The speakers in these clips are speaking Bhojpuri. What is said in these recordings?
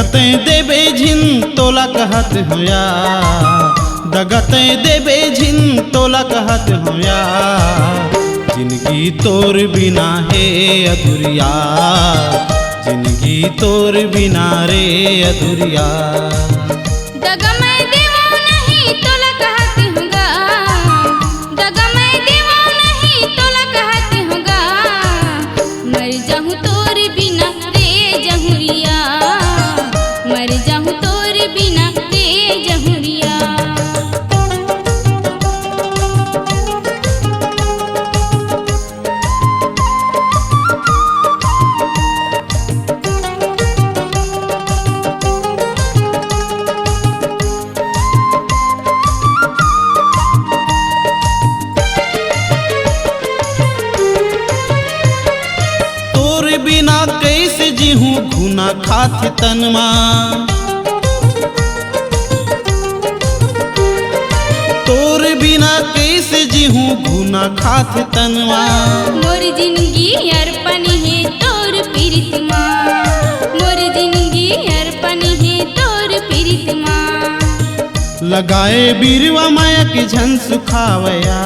दगते देबे झिन तोला कहत होया, दगते देबे झिन तोला कहत होया। जिंदगी तोर बिना है अधूरिया, जिंदगी तोर बिना रे अधूरिया। दगा मैं देवा नहीं तोला कहत हूँगा, दगा मैं देवा नहीं तोला कहत हूँगा। मर जाऊँ तोर बिना रे जहुरिया, मर जाऊँ तोर बिना रे जहुरिया। बिना कैसे जीहूँ घुना खात तनमा, तोर बिना कैसे जीहूँ घुना खात तनमा। मोर जिंदगी अर्पण है तोर प्रीतमा, मोर जिंदगी अर्पण है तोर प्रीतमा। लगाए बीरवा माया की झन सुखावया,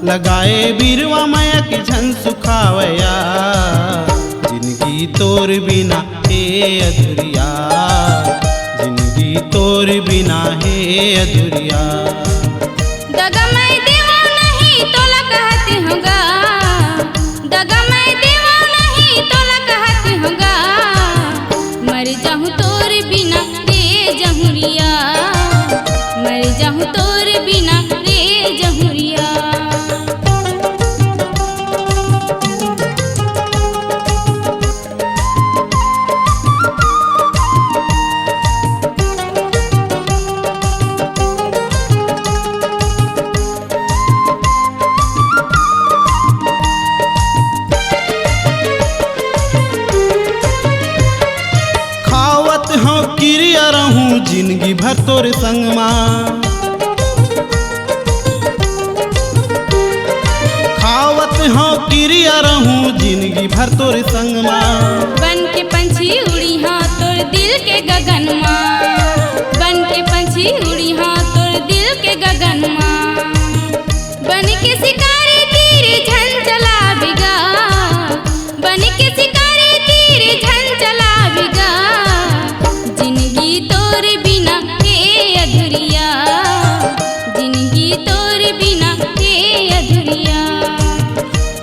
लगाए बीरवा माया की झन सुखावया। जिंदगी तोर बिना है अधूरिया, जिंदगी तोर बिना है अधूरिया। दगा मैं देवा नहीं तोला कहत हूँगा, दगा मैं देवा नहीं तोला कहत हूँगा। मर जाऊँ तोर बिना रे जहुरिया, मर जाऊँ तोर बिना रे जहुरिया। किरिया रहूं जिंदगी भर तोर संगमा, खावत हाँ किरिया रहूं जिंदगी भर तोर संगमा। बन के पंछी उड़ी हाँ तोर दिल के गगनमा, बन के पंछी उड़ी हाँ तोर दिल के गगनमा। बन के शिकारी तीर झन चला बिगा, बन के शिकारी तीर झन चला बिगा। जिंदगी तोर बिना है अधूरिया, जिंदगी तोर बिना है अधूरिया।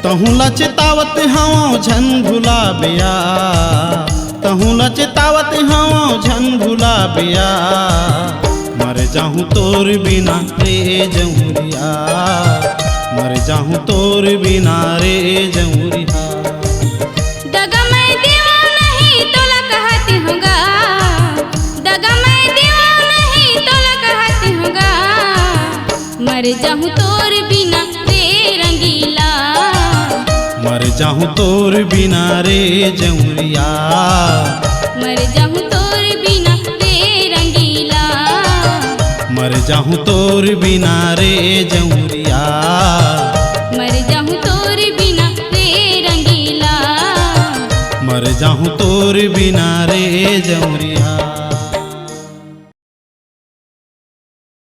तहूँ लचतावत हवा झन भुला बिया, तहूँ लचतावत हवा झन भुला बिया। मर जाऊँ तोर बिना रे जहुरिया, मर जाऊँ तोर बिना रे जहुरिया। दगा मैं देवा नहीं तोला कहत हूँगा, दगा मैं देवा नहीं तोला कहत हूँगा। मर जाऊँ तोर बिना रे रंगीला, मर जाऊँ तोर बिना रे जहुरिया। मर जाऊँ तोर बिना रे रंगीला, मर जाऊँ तोर बिना रे जहुरिया। मर जाऊँ तोर बिना रे रंगीला, मर जाऊँ तोर बिना रे जहुरिया।